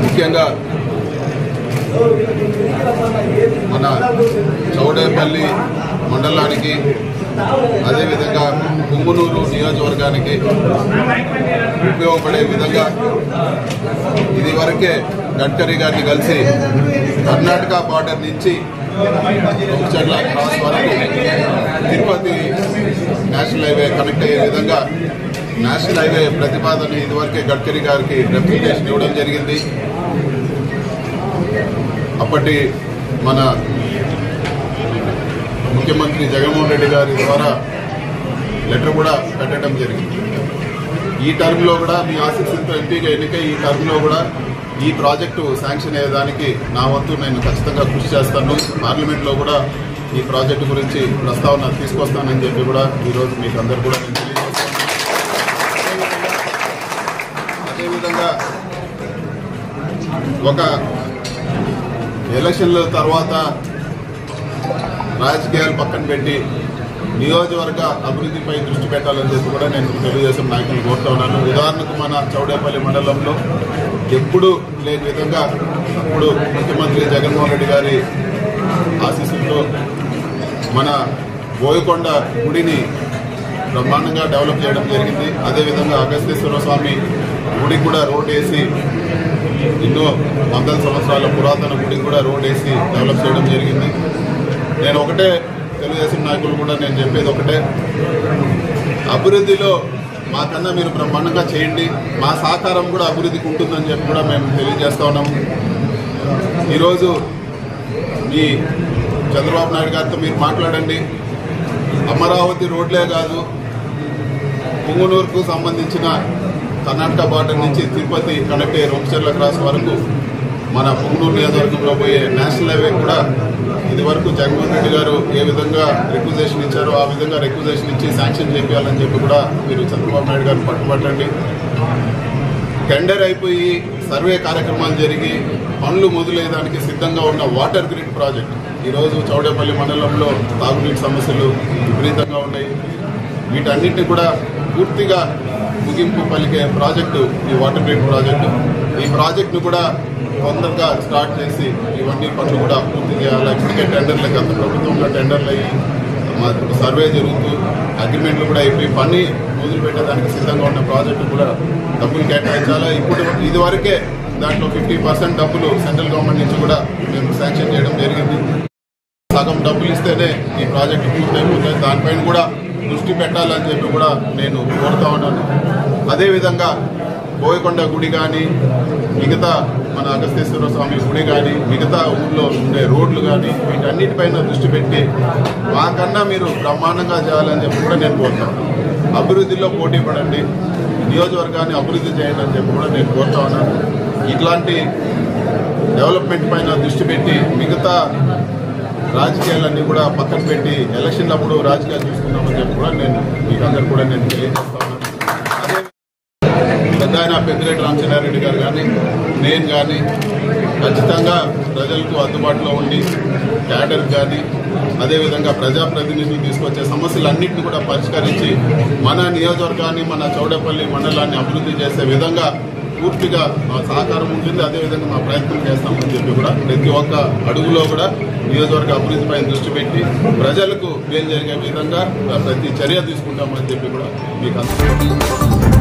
ముఖ్యంగా మన చౌడేపల్లి మండలానికి అదేవిధంగా పుంగునూరు నియోజకవర్గానికి ఉపయోగపడే విధంగా ఇదివరకే గడ్కరీ గారిని కలిసి కర్ణాటక బార్డర్ నుంచి రొంచర్ల క్రాస్ వరకు తిరుపతి నేషనల్ హైవే కనెక్ట్ అయ్యే విధంగా నేషనల్ హైవే ప్రతిపాదన ఇదివరకే గడ్కరీ గారికి రిప్రజెంటేషన్ ఇవ్వడం జరిగింది. అప్పటి మన ముఖ్యమంత్రి జగన్మోహన్ రెడ్డి గారి ద్వారా లెటర్ కూడా పెట్టడం జరిగింది. ఈ టర్మ్లో కూడా మీ ఆశీస్సులతో ఎంపీగా ఎన్నికై ఈ టర్మ్లో కూడా ఈ ప్రాజెక్టు శాంక్షన్ అయ్యేదానికి నా వంతు నేను ఖచ్చితంగా కృషి చేస్తాను. పార్లమెంట్లో కూడా ఈ ప్రాజెక్టు గురించి ప్రస్తావన తీసుకొస్తానని చెప్పి కూడా ఈరోజు మీకు అందరు కూడా నేను తెలియజేస్తాను. అదేవిధంగా ఒక ఎలక్షన్ల తర్వాత రాజకీయాలు పక్కన పెట్టి నియోజకవర్గ అభివృద్ధిపై దృష్టి పెట్టాలని చెప్పి కూడా నేను తెలుగుదేశం నాయకులు కోరుతా ఉన్నాను. ఉదాహరణకు మన చౌడేపల్లి మండలంలో ఎప్పుడు లేని విధంగా అప్పుడు ముఖ్యమంత్రి జగన్మోహన్ రెడ్డి గారి ఆశీస్సులతో మన బోయకొండ గుడిని బ్రహ్మాండంగా డెవలప్ చేయడం జరిగింది. అదేవిధంగా అగస్తేశ్వర స్వామి గుడికి కూడా రోడ్ వేసి ఎన్నో వందల సంవత్సరాల పురాతన గుడికి కూడా రోడ్ వేసి డెవలప్ చేయడం జరిగింది. నేను ఒకటే తెలుగుదేశం నాయకులు కూడా నేను చెప్పేది ఒకటే, అభివృద్ధిలో మాకన్నా మీరు బ్రహ్మాండంగా చేయండి, మా సహకారం కూడా అభివృద్ధికి ఉంటుందని చెప్పి కూడా మేము తెలియజేస్తా ఉన్నాము. ఈరోజు ఈ చంద్రబాబు నాయుడు గారితో మీరు మాట్లాడండి. అమరావతి రోడ్లే కాదు, పుంగునూరుకు సంబంధించిన కర్ణాటక బార్డర్ నుంచి తిరుపతి కనెక్ట్ అయ్యే రొంచర్ల క్రాస్ వరకు మన పుంగునూరు నియోజకవర్గంలో పోయే నేషనల్ హైవే కూడా ఇది వరకు జగన్మోహన్ రెడ్డి గారు ఏ విధంగా రిక్వజేషన్ ఇచ్చారో ఆ విధంగా రిక్వజేషన్ ఇచ్చి శాంక్షన్ చేయాలని చెప్పి కూడా మీరు చంద్రబాబు నాయుడు గారు పట్టుబట్టండి. టెండర్ అయిపోయి సర్వే కార్యక్రమాలు జరిగి పనులు మొదలయ్యేదానికి సిద్ధంగా ఉన్న వాటర్ గ్రిడ్ ప్రాజెక్ట్ ఈరోజు చౌడేపల్లి మండలంలో తాగునీటి సమస్యలు విపరీతంగా ఉన్నాయి. వీటన్నిటిని కూడా పూర్తిగా ముగింపు పలికే ప్రాజెక్టు ఈ వాటర్ గ్రిడ్ ప్రాజెక్టు. ఈ ప్రాజెక్టును కూడా తొందరగా స్టార్ట్ చేసి ఇవన్నీ పనులు కూడా పూర్తి చేయాలి. ఇప్పటికే టెండర్లు గత ప్రభుత్వంలో టెండర్లు అయ్యి సర్వే జరుగుతూ అగ్రిమెంట్లు కూడా అయిపోయి పని మొదలు పెట్టడానికి సిద్ధంగా ఉన్న ప్రాజెక్టు కూడా డబ్బులు కేటాయించాలి. ఇప్పుడు ఇదివరకే దాంట్లో 50% డబ్బులు సెంట్రల్ గవర్నమెంట్ నుంచి కూడా మేము శాంక్షన్ చేయడం జరిగింది. సగం డబ్బులు ఇస్తేనే ఈ ప్రాజెక్టు పూర్తయిపోతాయి. దానిపైన కూడా దృష్టి పెట్టాలని చెప్పి కూడా నేను కోరుతా ఉన్నాను. అదేవిధంగా బోయకొండ గుడి కానీ మిగతా మన అగస్తేశ్వర స్వామి గుడి కానీ మిగతా ఊళ్ళో ఉండే రోడ్లు కానీ వీటన్నిటిపైన దృష్టి పెట్టి మాకన్నా మీరు బ్రహ్మాండంగా చేయాలని చెప్పి కూడా నేను కోరుతాను. అభివృద్ధిలో పోటీ పడండి, నియోజకవర్గాన్ని అభివృద్ధి చేయండి అని చెప్పి కూడా నేను కోరుతా ఉన్నాను. ఇట్లాంటి డెవలప్మెంట్ పైన దృష్టి పెట్టి మిగతా రాజకీయాలన్నీ కూడా పక్కన పెట్టి ఎలక్షన్లప్పుడు రాజకీయాలు చూసుకున్నామని చెప్పి కూడా నేను మీకు అందరు కూడా నేను తెలియజేస్తా ఉన్నాను. పెద్దాయన పెద్దిరెడ్డి రామచంద్రారెడ్డి గారు కానీ నేను కానీ ఖచ్చితంగా ప్రజలకు అందుబాటులో ఉండి క్యాడర్ కానీ అదేవిధంగా ప్రజాప్రతినిధులు తీసుకొచ్చే సమస్యలన్నింటినీ కూడా పరిష్కరించి మన నియోజకవర్గాన్ని మన చౌడేపల్లి మండలాన్ని అభివృద్ధి చేసే విధంగా పూర్తిగా మా సహకారం ఉంటుంది. అదేవిధంగా మా ప్రయత్నం చేస్తామని చెప్పి కూడా ప్రతి ఒక్క అడుగులో కూడా నియోజకవర్గ అభివృద్ధిపై దృష్టి పెట్టి ప్రజలకు మేలు జరిగే విధంగా ప్రతి చర్య తీసుకుంటామని చెప్పి కూడా మీకు